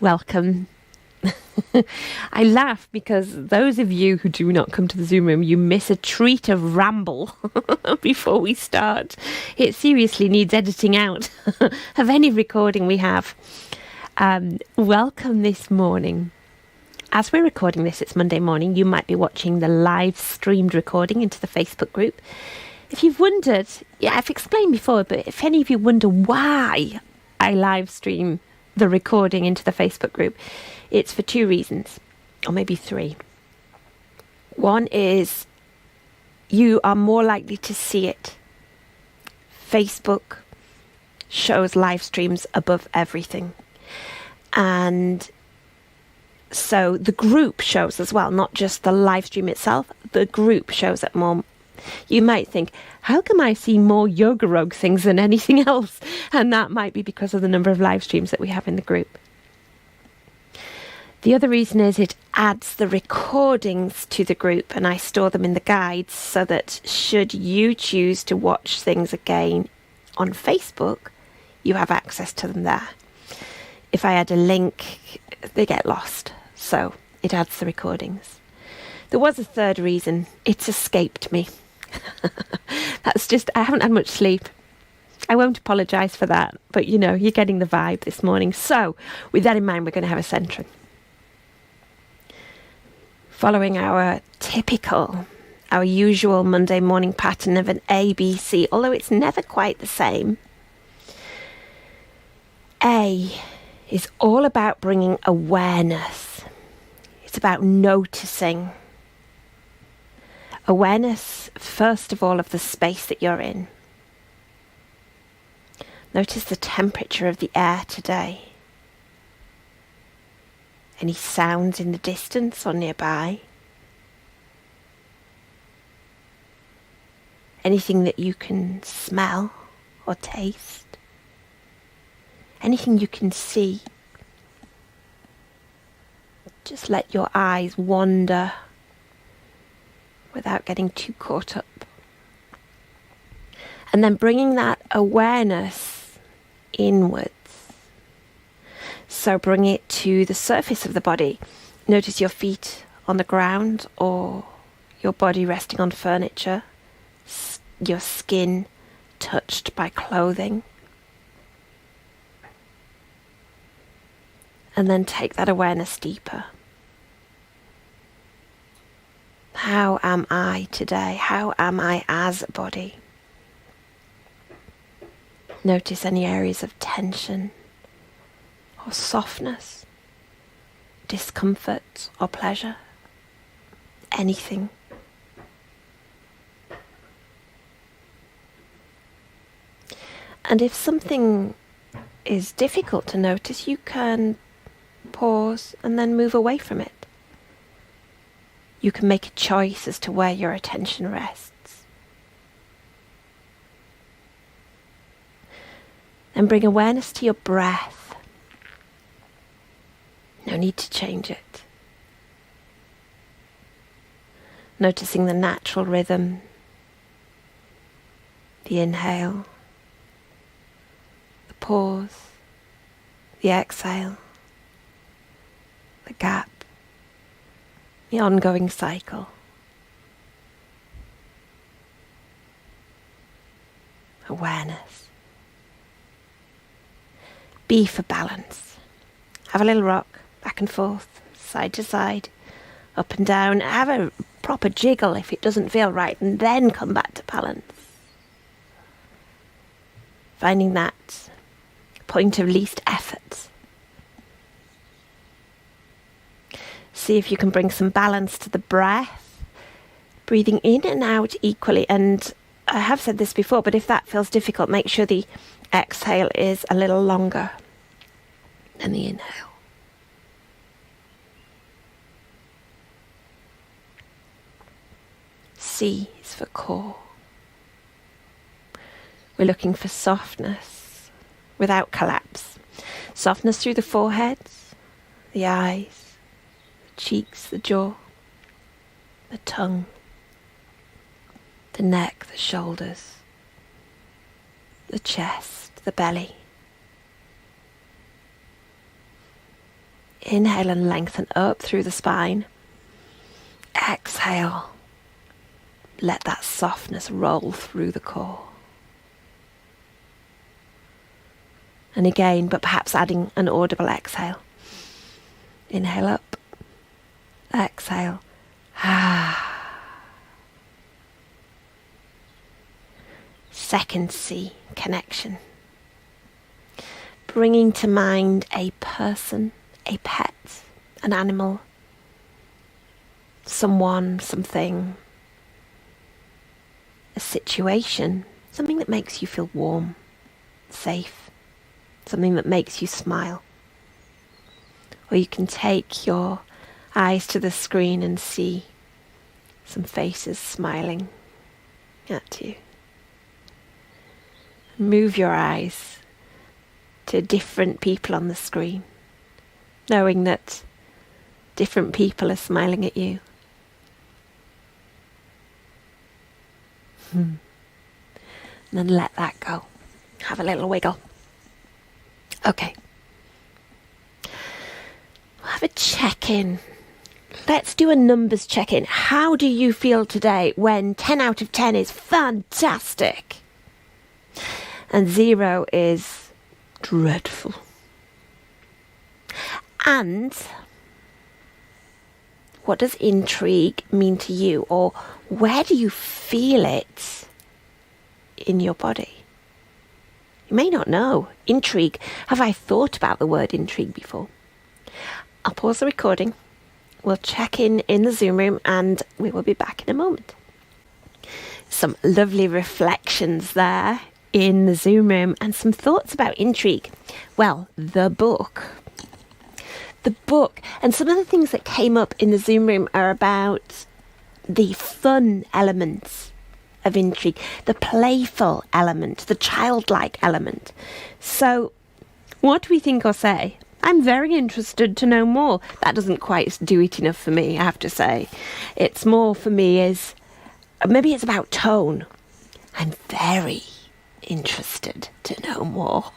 Welcome. I laugh because those of you who do not come to the Zoom room, you miss a treat of ramble before we start. It seriously needs editing out of any recording we have. Welcome this morning. As we're recording this, it's Monday morning. You might be watching the live streamed recording into the Facebook group. If you've wondered, I've explained before, but if any of you wonder why I live stream the recording into the Facebook group, it's for two reasons, or maybe three. One is you are more likely to see it. Facebook shows live streams above everything. And so the group shows as well, not just the live stream itself, the group shows it more. You might think, how come I see more Yoga Rogue things than anything else? And that might be because of the number of live streams that we have in the group. The other reason is it adds the recordings to the group, and I store them in the guides so that should you choose to watch things again on Facebook, you have access to them there. If I add a link, they get lost. So it adds the recordings. There was a third reason. It's escaped me. That's just, I haven't had much sleep. I won't apologise for that, but you're getting the vibe this morning. So with that in mind, we're going to have a centering. Following our usual Monday morning pattern of an ABC, although it's never quite the same. A is all about bringing awareness. It's about noticing. Awareness, first of all, of the space that you're in. Notice the temperature of the air today. Any sounds in the distance or nearby? Anything that you can smell or taste? Anything you can see? Just let your eyes wander without getting too caught up. And then bringing that awareness inwards. So bring it to the surface of the body. Notice your feet on the ground or your body resting on furniture, your skin touched by clothing. And then take that awareness deeper. How am I today? How am I as a body? Notice any areas of tension or softness, discomfort or pleasure, anything. And if something is difficult to notice, you can pause and then move away from it. You can make a choice as to where your attention rests. And bring awareness to your breath. No need to change it. Noticing the natural rhythm, the inhale, the pause, the exhale, the gap, the ongoing cycle. Awareness. B for balance. Have a little rock, back and forth, side to side, up and down. Have a proper jiggle if it doesn't feel right, and then come back to balance. Finding that point of least effort. See if you can bring some balance to the breath, breathing in and out equally. And I have said this before, but if that feels difficult, make sure the exhale is a little longer than the inhale. C is for core. We're looking for softness without collapse. Softness through the forehead, the eyes, the cheeks, the jaw, the tongue, the neck, the shoulders, the chest, the belly. Inhale and lengthen up through the spine. Exhale. Let that softness roll through the core. And again, but perhaps adding an audible exhale. Inhale up. Exhale. Second C, connection. Bringing to mind a person, a pet, an animal, someone, something, a situation, something that makes you feel warm, safe, something that makes you smile. Or you can take your eyes to the screen and see some faces smiling at you. Move your eyes to different people on the screen, knowing that different people are smiling at you. And then let that go. Have a little wiggle. Okay. We'll have a check-in. Let's do a numbers check-in. How do you feel today when 10 out of 10 is fantastic and 0 is dreadful? And what does intrigue mean to you, or where do you feel it in your body? You may not know. Intrigue. Have I thought about the word intrigue before? I'll pause the recording. We'll check in the Zoom room and we will be back in a moment. Some lovely reflections there in the Zoom room and some thoughts about intrigue. Well, the book and some of the things that came up in the Zoom room are about the fun elements of intrigue, the playful element, the childlike element. So what do we think or say? I'm very interested to know more. That doesn't quite do it enough for me, I have to say. It's more for me is, maybe it's about tone. I'm very interested to know more.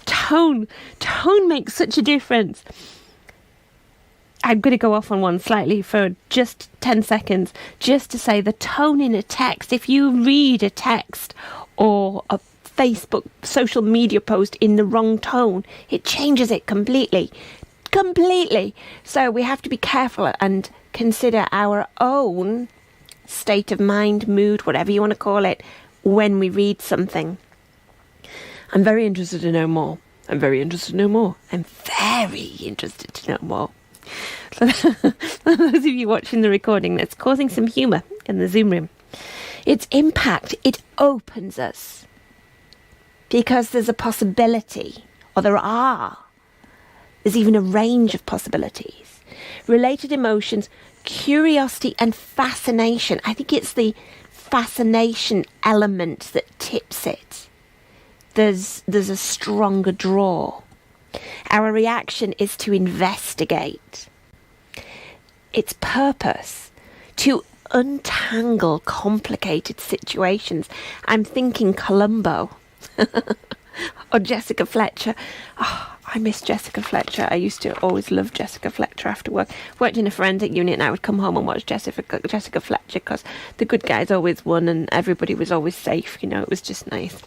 Tone makes such a difference. I'm going to go off on one slightly for just 10 seconds, just to say the tone in a text. If you read a text or a Facebook social media post in the wrong tone, it changes it completely. So we have to be careful and consider our own state of mind, mood, whatever you want to call it, when we read something. I'm very interested to know more. I'm very interested to know more. I'm very interested to know more. So those of you watching the recording, that's causing some humour in the Zoom room. Its impact, it opens us. Because there's a possibility, or there's even a range of possibilities. Related emotions, curiosity and fascination. I think it's the fascination element that tips it. There's a stronger draw. Our reaction is to investigate. Its purpose, to untangle complicated situations. I'm thinking Columbo. Or Jessica Fletcher. Oh, I miss Jessica Fletcher. I used to always love Jessica Fletcher after work. Worked in a forensic unit and I would come home and watch Jessica Fletcher because the good guys always won and everybody was always safe. You know, it was just nice.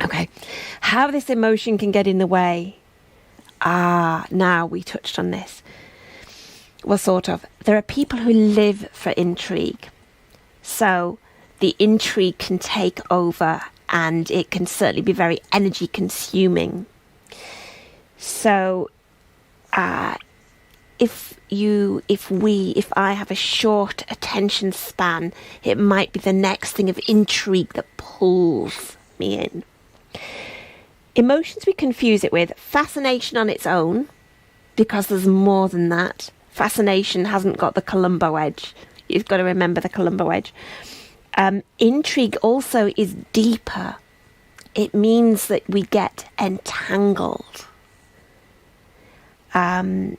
Okay. How this emotion can get in the way. Now we touched on this. Well, sort of. There are people who live for intrigue. So the intrigue can take over and it can certainly be very energy consuming. So if I have a short attention span, it might be the next thing of intrigue that pulls me in. Emotions we confuse it with fascination on its own, because there's more than that. Fascination hasn't got the Columbo edge. You've got to remember the Columbo edge. Intrigue also is deeper. It means that we get entangled. How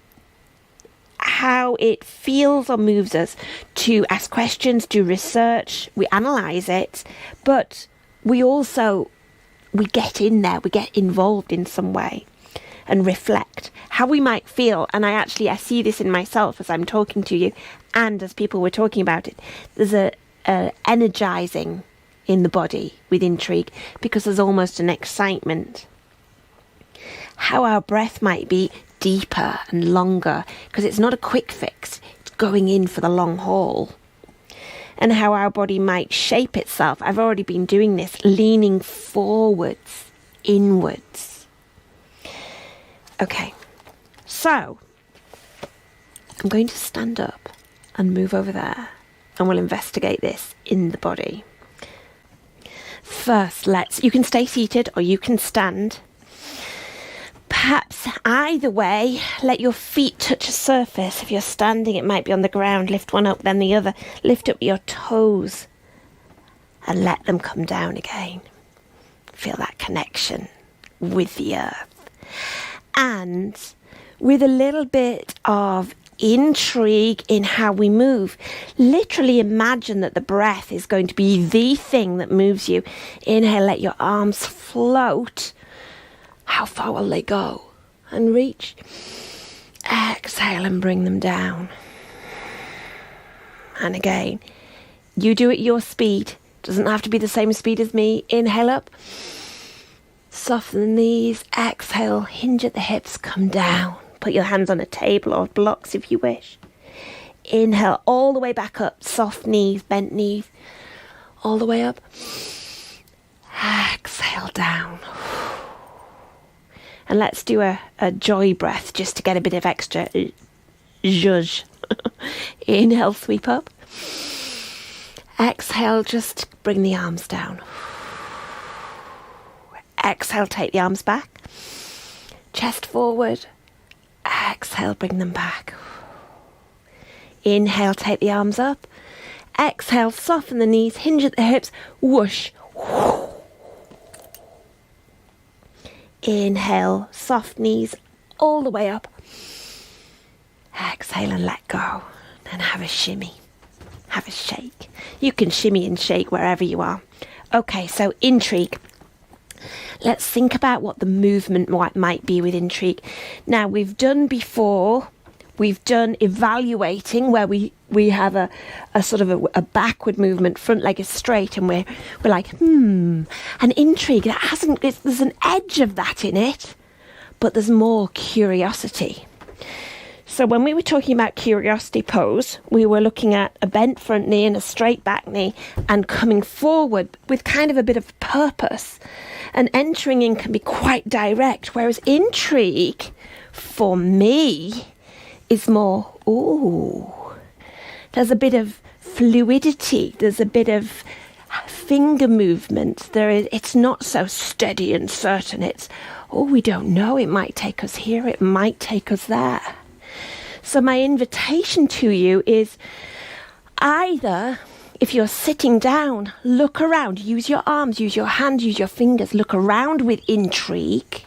it feels or moves us to ask questions, do research, we analyse it, but we get in there, we get involved in some way. and reflect how we might feel. And I see this in myself as I'm talking to you and as people were talking about it. There's a energizing in the body with Intrigue because there's almost an excitement. How our breath might be deeper and longer because it's not a quick fix, it's going in for the long haul. And how our body might shape itself. I've already been doing this, leaning forwards, inwards. Okay, so I'm going to stand up and move over there, and we'll investigate this in the body. First, you can stay seated or you can stand. Perhaps either way, let your feet touch a surface. If you're standing, it might be on the ground. Lift one up, then the other. Lift up your toes and let them come down again. Feel that connection with the earth. And with a little bit of intrigue in how we move, literally imagine that the breath is going to be the thing that moves you. Inhale, let your arms float. How far will they go? And reach. Exhale and bring them down. And again, you do it your speed. Doesn't have to be the same speed as me. Inhale up. Soften the knees. Exhale. Hinge at the hips. Come down. Put your hands on a table or blocks if you wish. Inhale all the way back up. Soft knees, bent knees. All the way up. Exhale down. And let's do a joy breath just to get a bit of extra zhuzh. Inhale, sweep up. Exhale, just bring the arms down. Exhale, take the arms back. Chest forward. Exhale, bring them back. Inhale, take the arms up. Exhale, soften the knees, hinge at the hips. Whoosh. Inhale, soft knees all the way up. Exhale and let go. And have a shimmy. Have a shake. You can shimmy and shake wherever you are. Okay, so Intrigue. Let's think about what the movement might be with Intrigue. Now, we've done evaluating where we have a sort of a backward movement, front leg is straight, and we're like, an Intrigue, there's an edge of that in it, but there's more curiosity. So when we were talking about curiosity pose, we were looking at a bent front knee and a straight back knee and coming forward with kind of a bit of purpose. And entering in can be quite direct, whereas Intrigue, for me, is more, there's a bit of fluidity, there's a bit of finger movement. It's not so steady and certain. It's, we don't know, it might take us here, it might take us there. So my invitation to you is either, if you're sitting down, look around, use your arms, use your hands, use your fingers, look around with Intrigue.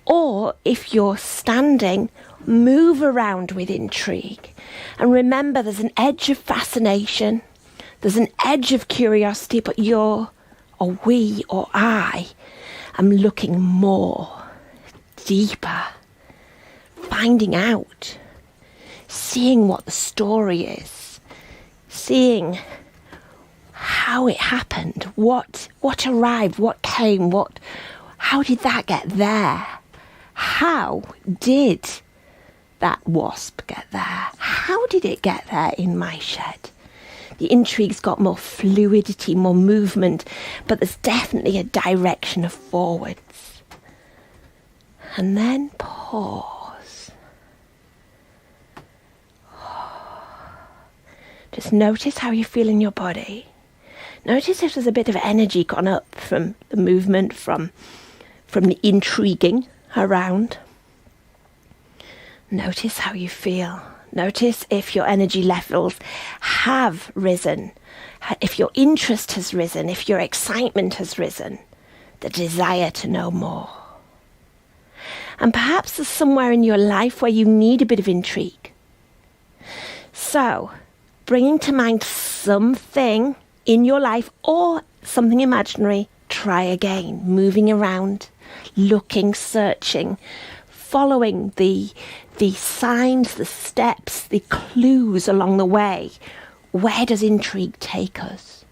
Or if you're standing, move around with Intrigue. And remember, there's an edge of fascination, there's an edge of curiosity, but we or I am looking more, deeper, finding out, seeing what the story is, seeing how it happened, what arrived, what came, how did that get there? How did that wasp get there? How did it get there in my shed? The Intrigue's got more fluidity, more movement, but there's definitely a direction of forwards. And then pause. Just notice how you feel in your body. Notice if there's a bit of energy gone up from the movement, from the intriguing around. Notice how you feel. Notice if your energy levels have risen, if your interest has risen, if your excitement has risen, the desire to know more. And perhaps there's somewhere in your life where you need a bit of intrigue. So, bringing to mind something in your life or something imaginary, try again, moving around, looking, searching, following the signs, the steps, the clues along the way. Where does intrigue take us?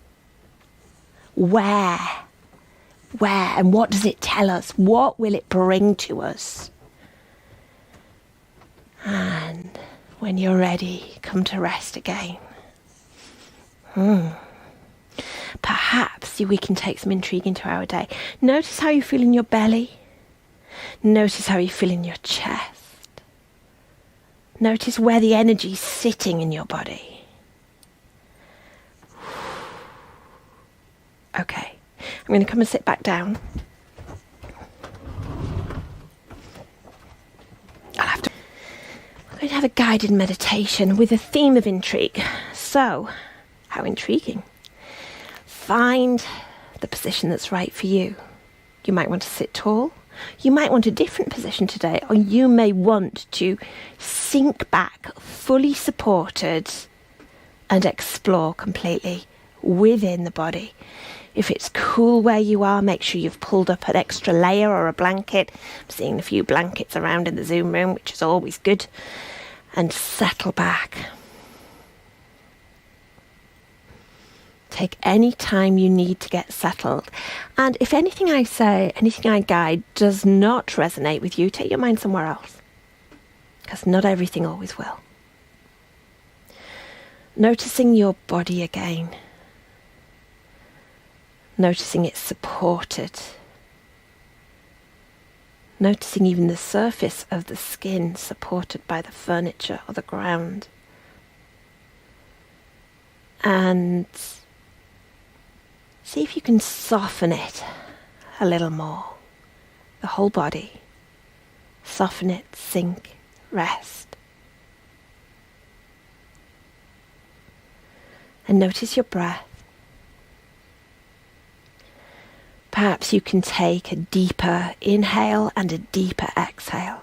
Where? And what does it tell us? What will it bring to us? And when you're ready, come to rest again. Perhaps we can take some intrigue into our day. Notice how you feel in your belly. Notice how you feel in your chest. Notice where the energy's sitting in your body. Okay, I'm going to come and sit back down. We're going to have a guided meditation with a theme of intrigue. So, how intriguing. Find the position that's right for you. You might want to sit tall. You might want a different position today, or you may want to sink back, fully supported, and explore completely within the body. If it's cool where you are, make sure you've pulled up an extra layer or a blanket. I'm seeing a few blankets around in the Zoom room, which is always good. And settle back. Take any time you need to get settled. And if anything I say, anything I guide does not resonate with you, take your mind somewhere else. Because not everything always will. Noticing your body again. Noticing it's supported. Noticing even the surface of the skin supported by the furniture or the ground. And see if you can soften it a little more. The whole body. Soften it, sink, rest. And notice your breath. Perhaps you can take a deeper inhale and a deeper exhale.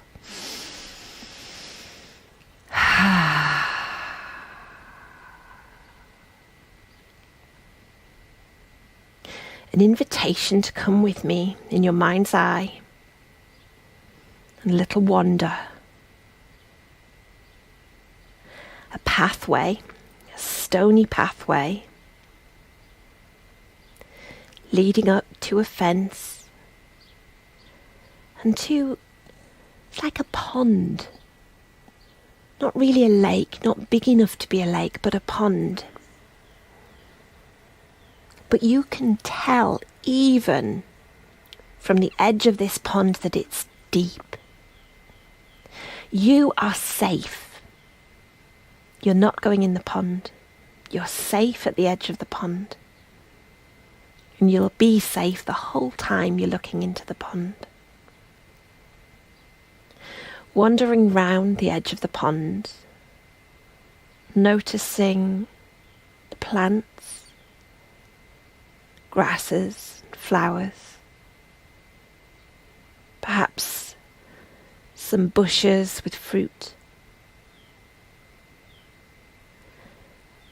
An invitation to come with me in your mind's eye. And a little wander. A pathway, a stony pathway, leading up to a fence and to, it's like a pond. Not really a lake, not big enough to be a lake, but a pond. But you can tell even from the edge of this pond that it's deep. You are safe. You're not going in the pond. You're safe at the edge of the pond. And you'll be safe the whole time you're looking into the pond. Wandering round the edge of the pond, noticing the plants, grasses, flowers, perhaps some bushes with fruit.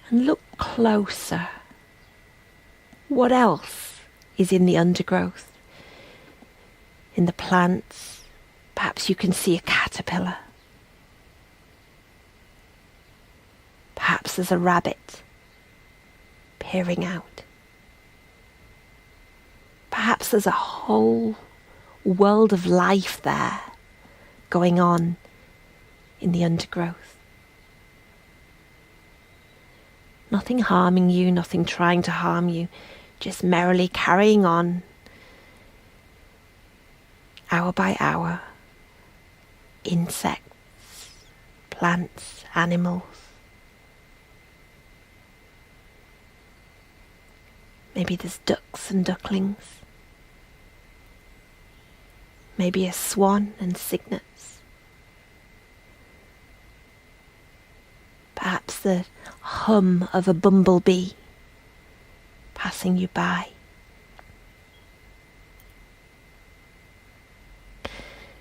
And look closer. What else is in the undergrowth? In the plants, perhaps you can see a caterpillar. Perhaps there's a rabbit peering out. Perhaps there's a whole world of life there going on in the undergrowth. Nothing harming you, nothing trying to harm you. Just merrily carrying on, hour by hour, insects, plants, animals. Maybe there's ducks and ducklings. Maybe a swan and cygnets. Perhaps the hum of a bumblebee passing you by.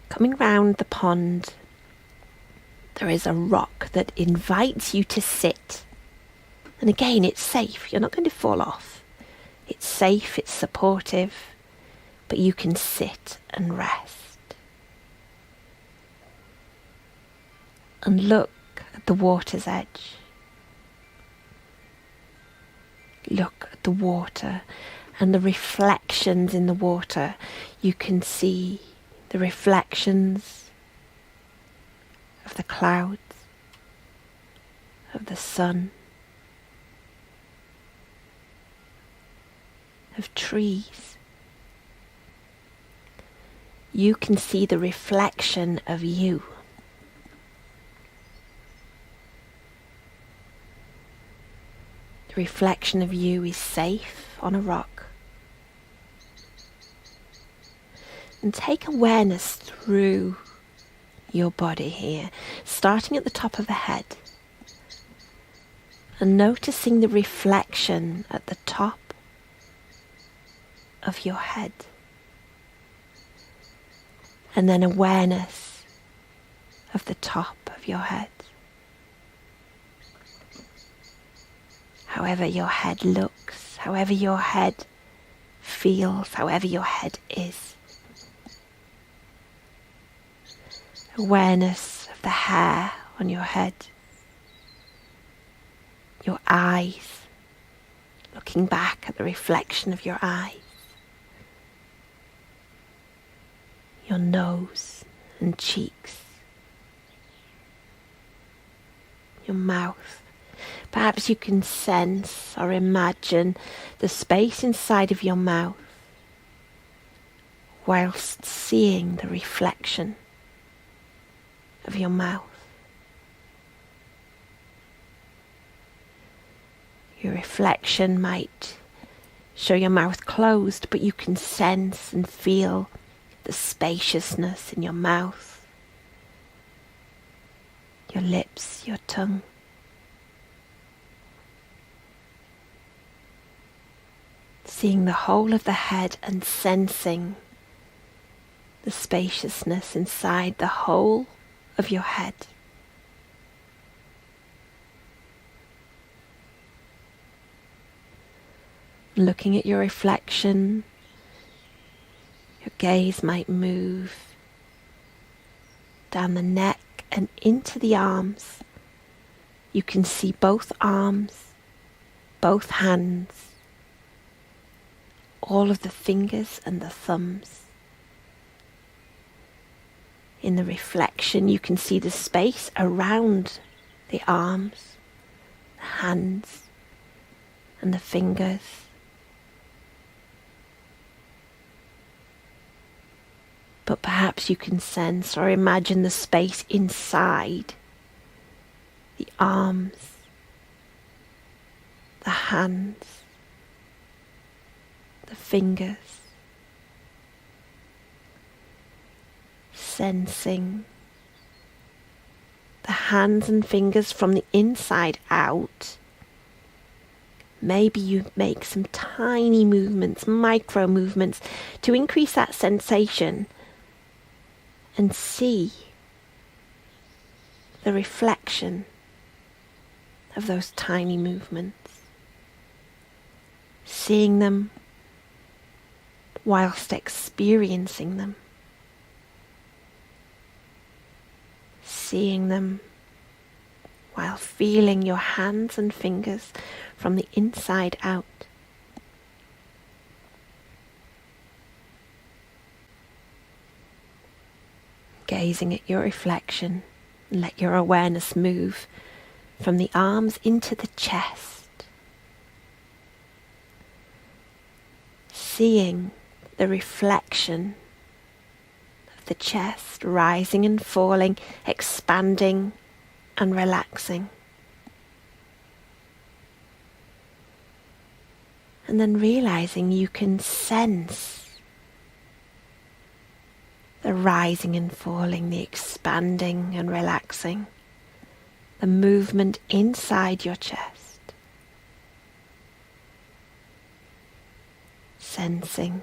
Coming round the pond, there is a rock that invites you to sit. And again, it's safe. You're not going to fall off. It's safe, it's supportive. but you can sit and rest. And look at the water's edge. Look at the water and the reflections in the water. You can see the reflections of the clouds, of the sun, of trees. You can see the reflection of you. The reflection of you is safe on a rock. And take awareness through your body here, starting at the top of the head and noticing the reflection at the top of your head. And then awareness of the top of your head. However your head looks, however your head feels, however your head is. Awareness of the hair on your head, your eyes, looking back at the reflection of your eyes, your nose and cheeks, your mouth. Perhaps you can sense or imagine the space inside of your mouth whilst seeing the reflection of your mouth. Your reflection might show your mouth closed, but you can sense and feel the spaciousness in your mouth, your lips, your tongue. Seeing the whole of the head and sensing the spaciousness inside the whole of your head. Looking at your reflection, your gaze might move down the neck and into the arms. You can see both arms, both hands, all of the fingers and the thumbs. In the reflection, you can see the space around the arms, the hands, and the fingers. But perhaps you can sense or imagine the space inside the arms, the hands, the fingers. Sensing the hands and fingers from the inside out. Maybe you make some tiny movements, micro movements, to increase that sensation and see the reflection of those tiny movements. Seeing them whilst experiencing them. Seeing them while feeling your hands and fingers from the inside out. Gazing at your reflection, let your awareness move from the arms into the chest. Seeing the reflection the chest rising and falling, expanding and relaxing. And then realizing you can sense the rising and falling, the expanding and relaxing, the movement inside your chest. Sensing,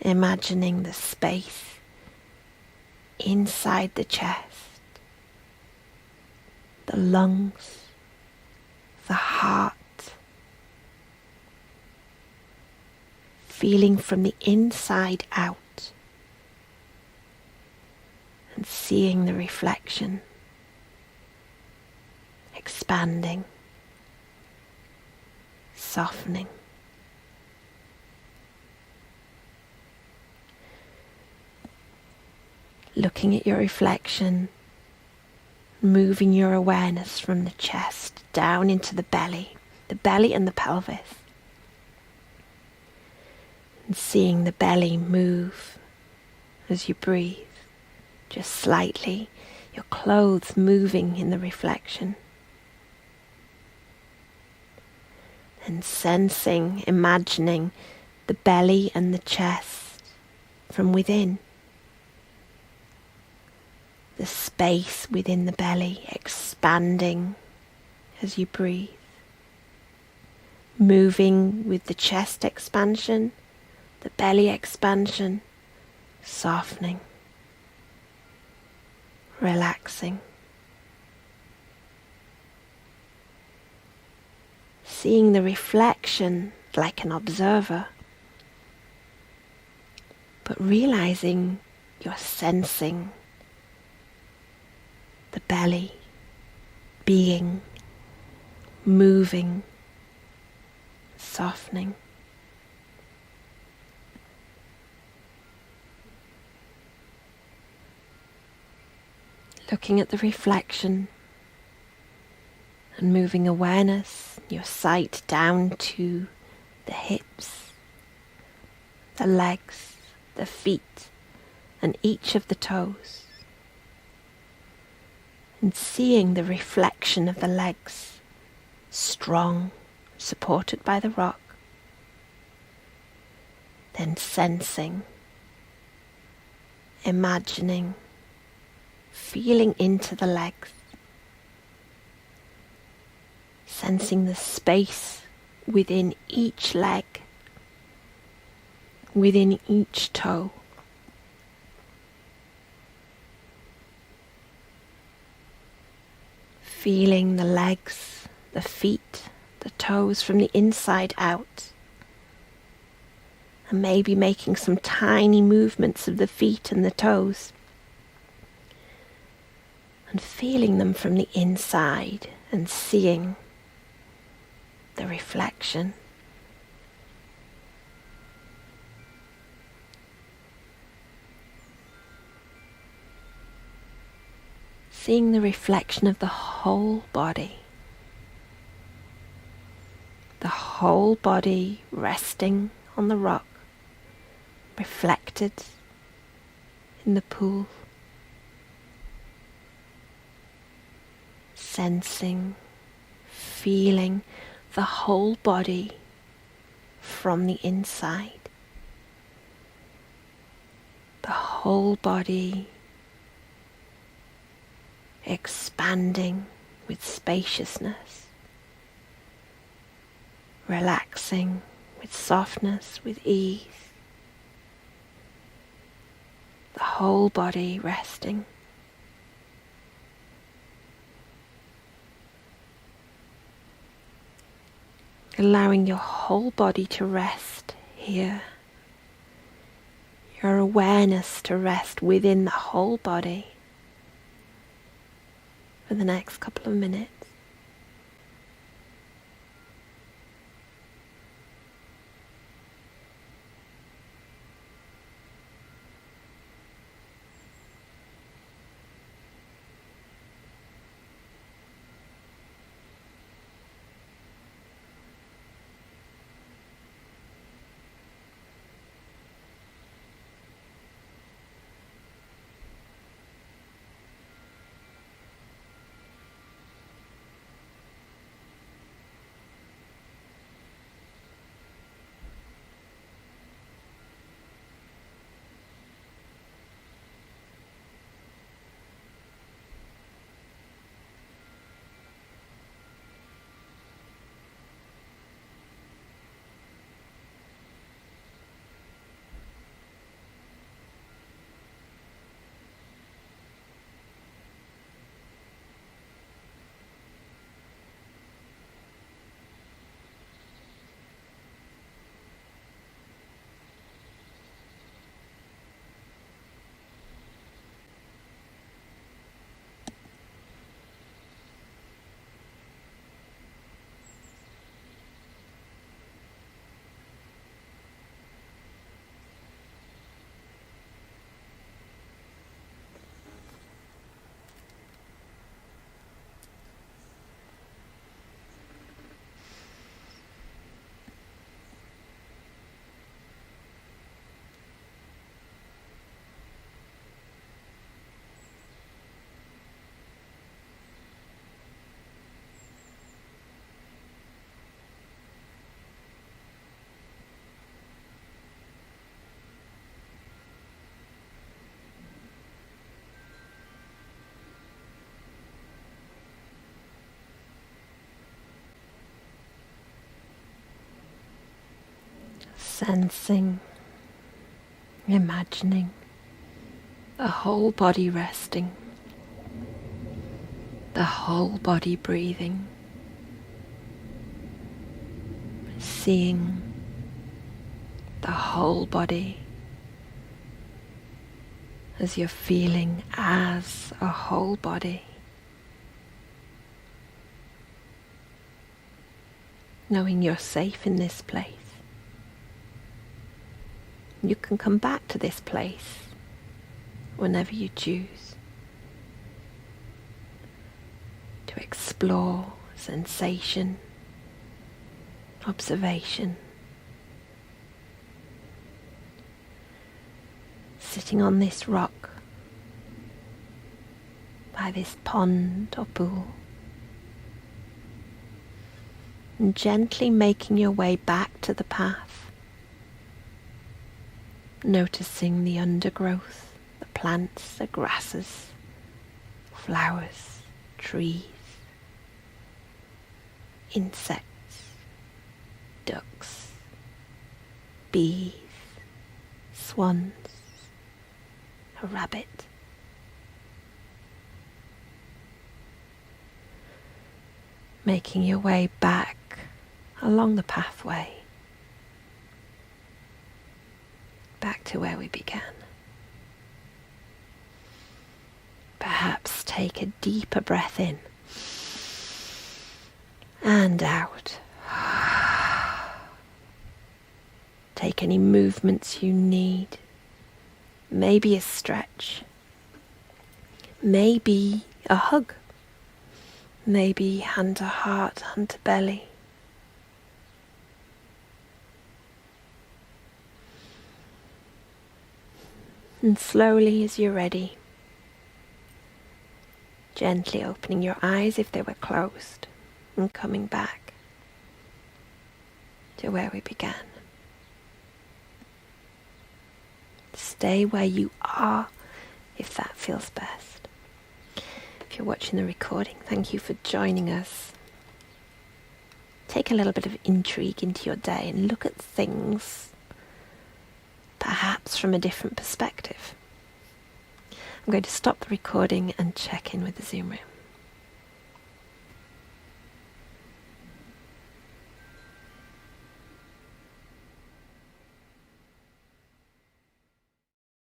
imagining the space inside the chest, the lungs, the heart, feeling from the inside out and seeing the reflection expanding, softening. Looking at your reflection, moving your awareness from the chest down into the belly and the pelvis. And seeing the belly move as you breathe, just slightly, your clothes moving in the reflection. And sensing, imagining the belly and the chest from within. The space within the belly expanding as you breathe. Moving with the chest expansion, the belly expansion, softening, relaxing. Seeing the reflection like an observer, but realizing you're sensing the belly being, moving, softening. Looking at the reflection and moving awareness, your sight down to the hips, the legs, the feet, and each of the toes. And seeing the reflection of the legs, strong, supported by the rock. Then sensing, imagining, feeling into the legs. Sensing the space within each leg, within each toe. Feeling the legs, the feet, the toes from the inside out. And maybe making some tiny movements of the feet and the toes. And feeling them from the inside and seeing the reflection. Seeing the reflection of the whole body. The whole body resting on the rock, reflected in the pool. Sensing, feeling the whole body from the inside. The whole body expanding with spaciousness, relaxing with softness, with ease. The whole body resting. Allowing your whole body to rest here. Your awareness to rest within the whole body for the next couple of minutes. Sensing, imagining the whole body resting, the whole body breathing, seeing the whole body as you're feeling as a whole body. Knowing you're safe in this place. You can come back to this place whenever you choose to explore sensation, observation. Sitting on this rock by this pond or pool, and gently making your way back to the path, noticing the undergrowth, the plants, the grasses, flowers, trees, insects, ducks, bees, swans, a rabbit. Making your way back along the pathway, back to where we began. Perhaps take a deeper breath in and out. Take any movements you need. Maybe a stretch. Maybe a hug. Maybe hand to heart, hand to belly. And slowly as you're ready, gently opening your eyes if they were closed and coming back to where we began. Stay where you are if that feels best. If you're watching the recording, thank you for joining us. Take a little bit of intrigue into your day and look at things perhaps from a different perspective. I'm going to stop the recording and check in with the Zoom room.